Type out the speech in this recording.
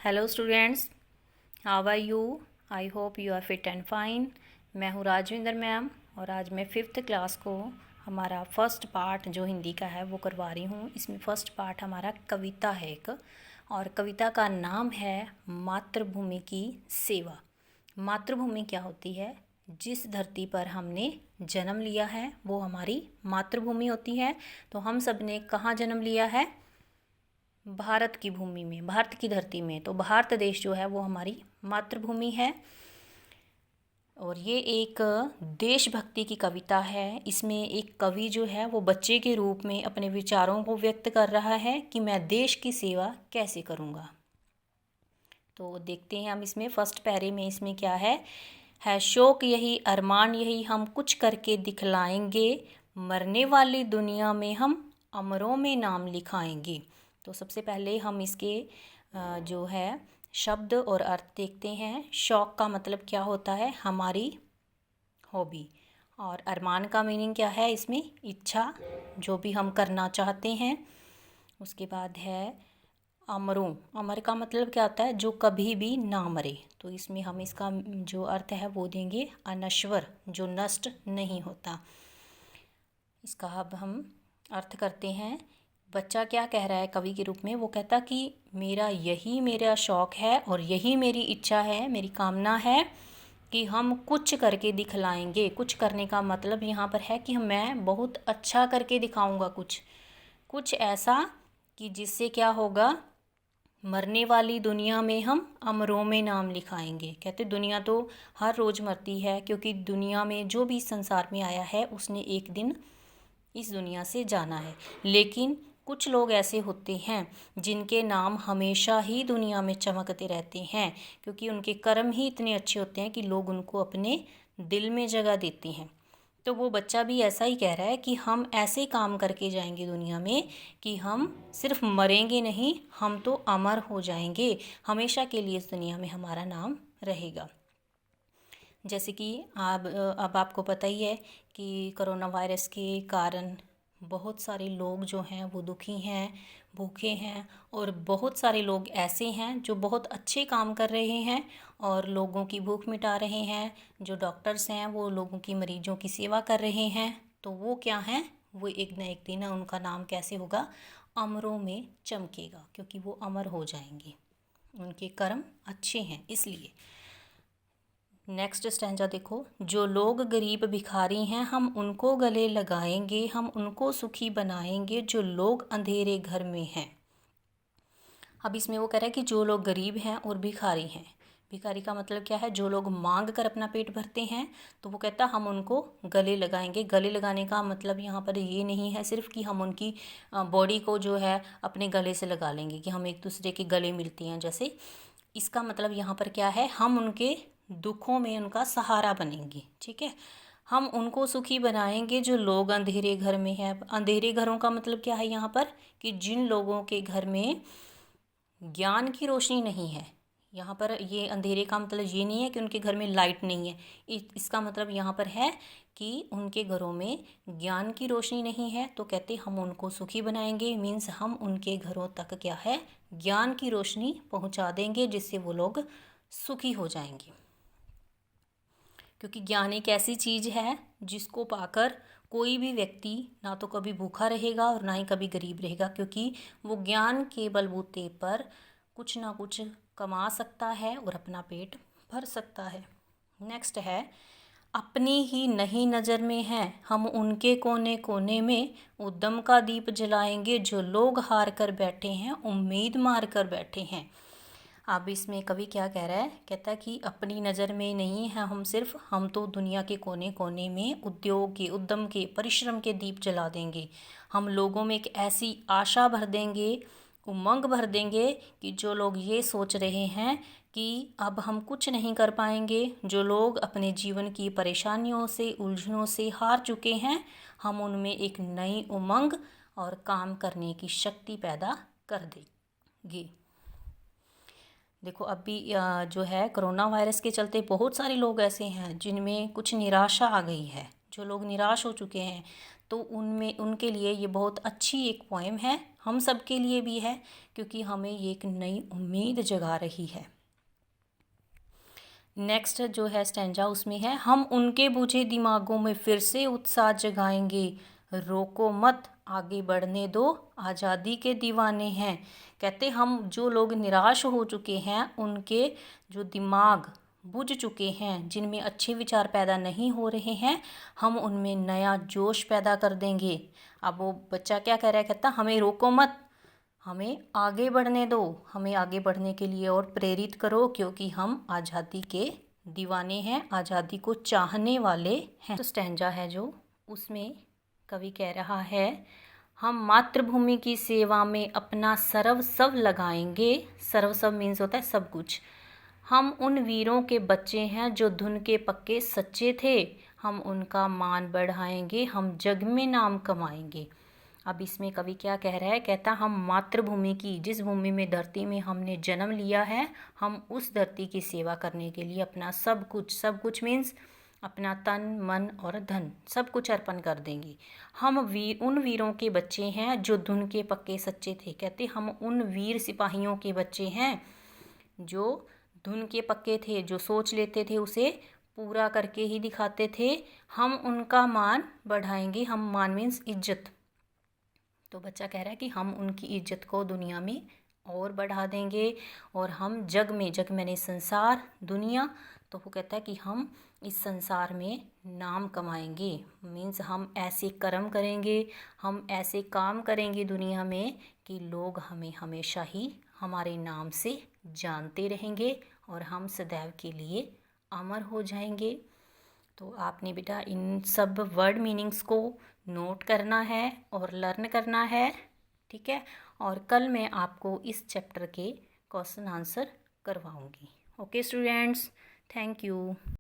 Hello students, how are you? I hope you are fit and fine. मैं हूँ Rajvinder ma'am और आज मैं 5th क्लास को हमारा फर्स्ट पार्ट जो हिंदी का है वो करवा रही हूँ। इसमें फर्स्ट पार्ट हमारा कविता है एक, और कविता का नाम है मातृभूमि की सेवा। मातृभूमि क्या होती है? जिस धरती पर हमने जन्म लिया है वो हमारी मातृभूमि होती है। तो हम सब ने कहाँ जन्म लिया है? भारत की भूमि में, भारत की धरती में। तो भारत देश जो है वो हमारी मातृभूमि है। और ये एक देशभक्ति की कविता है। इसमें एक कवि जो है वो बच्चे के रूप में अपने विचारों को व्यक्त कर रहा है कि मैं देश की सेवा कैसे करूँगा। तो देखते हैं हम इसमें फर्स्ट पैरे में इसमें क्या है शौक यही, अरमान यही, हम कुछ करके दिखलाएंगे, मरने वाली दुनिया में हम अमरों में नाम लिखाएंगे। तो सबसे पहले हम इसके जो है शब्द और अर्थ देखते हैं। शौक का मतलब क्या होता है? हमारी हॉबी। और अरमान का मीनिंग क्या है? इसमें इच्छा, जो भी हम करना चाहते हैं। उसके बाद है अमरों। अमर का मतलब क्या होता है? जो कभी भी ना मरे। तो इसमें हम इसका जो अर्थ है वो देंगे अनश्वर, जो नष्ट नहीं होता। इसका अब हम अर्थ करते हैं। बच्चा क्या कह रहा है कवि के रूप में? वो कहता कि मेरा शौक़ है और यही मेरी इच्छा है, मेरी कामना है कि हम कुछ करके दिखलाएंगे। कुछ करने का मतलब यहाँ पर है कि मैं बहुत अच्छा करके दिखाऊंगा, कुछ ऐसा कि जिससे क्या होगा, मरने वाली दुनिया में हम अमरों में नाम लिखाएंगे। कहते दुनिया तो हर रोज़ मरती है, क्योंकि दुनिया में जो भी संसार में आया है उसने एक दिन इस दुनिया से जाना है। लेकिन कुछ लोग ऐसे होते हैं जिनके नाम हमेशा ही दुनिया में चमकते रहते हैं, क्योंकि उनके कर्म ही इतने अच्छे होते हैं कि लोग उनको अपने दिल में जगह देते हैं। तो वो बच्चा भी ऐसा ही कह रहा है कि हम ऐसे काम करके जाएंगे दुनिया में कि हम सिर्फ मरेंगे नहीं, हम तो अमर हो जाएंगे, हमेशा के लिए इस दुनिया में हमारा नाम रहेगा। जैसे कि अब आपको पता ही है कि कोरोना वायरस के कारण बहुत सारे लोग जो हैं वो दुखी हैं, भूखे हैं, और बहुत सारे लोग ऐसे हैं जो बहुत अच्छे काम कर रहे हैं और लोगों की भूख मिटा रहे हैं। जो डॉक्टर्स हैं वो लोगों की, मरीजों की सेवा कर रहे हैं। तो वो क्या हैं? वो एक न एक दिन उनका नाम कैसे होगा? अमरों में चमकेगा, क्योंकि वो अमर हो जाएंगे, उनके कर्म अच्छे हैं इसलिए। नेक्स्ट स्टैंजा देखो। जो लोग गरीब भिखारी हैं हम उनको गले लगाएंगे, हम उनको सुखी बनाएंगे, जो लोग अंधेरे घर में हैं। अब इसमें वो कह रहा है कि जो लोग गरीब हैं और भिखारी हैं। भिखारी का मतलब क्या है? जो लोग मांग कर अपना पेट भरते हैं। तो वो कहता हम उनको गले लगाएंगे। गले लगाने का मतलब यहाँ पर ये नहीं है सिर्फ कि हम उनकी बॉडी को जो है अपने गले से लगा लेंगे, कि हम एक दूसरे के गले मिलते हैं जैसे। इसका मतलब यहाँ पर क्या है? हम उनके दुखों में उनका सहारा बनेंगे। ठीक है, हम उनको सुखी बनाएंगे जो लोग अंधेरे घर में हैं। अंधेरे घरों का मतलब क्या है यहाँ पर? कि जिन लोगों के घर में ज्ञान की रोशनी नहीं है। यहाँ पर ये अंधेरे का मतलब ये नहीं है कि उनके घर में लाइट नहीं है। इसका मतलब यहाँ पर है कि उनके घरों में ज्ञान की रोशनी नहीं है। तो कहते हम उनको सुखी बनाएंगे, मीन्स हम उनके घरों तक क्या है? ज्ञान की रोशनी पहुँचा देंगे, जिससे वो लोग सुखी हो जाएंगे। क्योंकि ज्ञान एक ऐसी चीज़ है जिसको पाकर कोई भी व्यक्ति ना तो कभी भूखा रहेगा और ना ही कभी गरीब रहेगा, क्योंकि वो ज्ञान के बलबूते पर कुछ ना कुछ कमा सकता है और अपना पेट भर सकता है। नेक्स्ट है, अपनी ही नहीं नज़र में है हम उनके कोने कोने में उद्यम का दीप जलाएंगे, जो लोग हार कर बैठे हैं उम्मीद मार कर बैठे हैं। अब इसमें कवि क्या कह रहा है? कहता है कि अपनी नज़र में नहीं है हम तो दुनिया के कोने कोने में उद्योग के, उद्यम के, परिश्रम के दीप जला देंगे। हम लोगों में एक ऐसी आशा भर देंगे, उमंग भर देंगे कि जो लोग ये सोच रहे हैं कि अब हम कुछ नहीं कर पाएंगे, जो लोग अपने जीवन की परेशानियों से, उलझनों से हार चुके हैं, हम उनमें एक नई उमंग और काम करने की शक्ति पैदा कर देंगे। देखो अभी जो है कोरोना वायरस के चलते बहुत सारे लोग ऐसे हैं जिनमें कुछ निराशा आ गई है, जो लोग निराश हो चुके हैं। तो उनमें उनके लिए ये बहुत अच्छी एक पोएम है, हम सब के लिए भी है, क्योंकि हमें ये एक नई उम्मीद जगा रही है। नेक्स्ट जो है स्टैंजा उसमें है, हम उनके बुझे दिमागों में फिर से उत्साह जगाएंगे, रोको मत आगे बढ़ने दो, आज़ादी के दीवाने हैं। कहते हम जो लोग निराश हो चुके हैं, उनके जो दिमाग बुझ चुके हैं, जिनमें अच्छे विचार पैदा नहीं हो रहे हैं, हम उनमें नया जोश पैदा कर देंगे। अब वो बच्चा क्या कह रहा है, कहता हमें रोको मत, हमें आगे बढ़ने दो, हमें आगे बढ़ने के लिए और प्रेरित करो, क्योंकि हम आज़ादी के दीवाने हैं, आज़ादी को चाहने वाले हैं। तो स्टैंजा है जो उसमें कवि कह रहा है, हम मातृभूमि की सेवा में अपना सर्वस्व लगाएंगे। सर्वस्व मीन्स होता है सब कुछ। हम उन वीरों के बच्चे हैं जो धुन के पक्के सच्चे थे, हम उनका मान बढ़ाएंगे, हम जग में नाम कमाएंगे। अब इसमें कवि क्या कह रहा है, कहता हम मातृभूमि की, जिस भूमि में धरती में हमने जन्म लिया है, हम उस धरती की सेवा करने के लिए अपना सब कुछ मीन्स अपना तन मन और धन सब कुछ अर्पण कर देंगे। हम उन वीरों के बच्चे हैं जो धुन के पक्के सच्चे थे। कहते हम उन वीर सिपाहियों के बच्चे हैं जो धुन के पक्के थे, जो सोच लेते थे उसे पूरा करके ही दिखाते थे। हम उनका मान बढ़ाएंगे, हम मान मीन्स इज्जत। तो बच्चा कह रहा है कि हम उनकी इज्जत को दुनिया में और बढ़ा देंगे, और हम जग में, जग मैंने संसार दुनिया, तो वो कहता है कि हम इस संसार में नाम कमाएंगे। मीन्स हम ऐसे कर्म करेंगे, हम ऐसे काम करेंगे दुनिया में कि लोग हमें हमेशा ही हमारे नाम से जानते रहेंगे और हम सदैव के लिए अमर हो जाएंगे। तो आपने बेटा इन सब वर्ड मीनिंग्स को नोट करना है और लर्न करना है, ठीक है। और कल मैं आपको इस चैप्टर के क्वेश्चन आंसर करवाऊंगी। Okay students, thank you.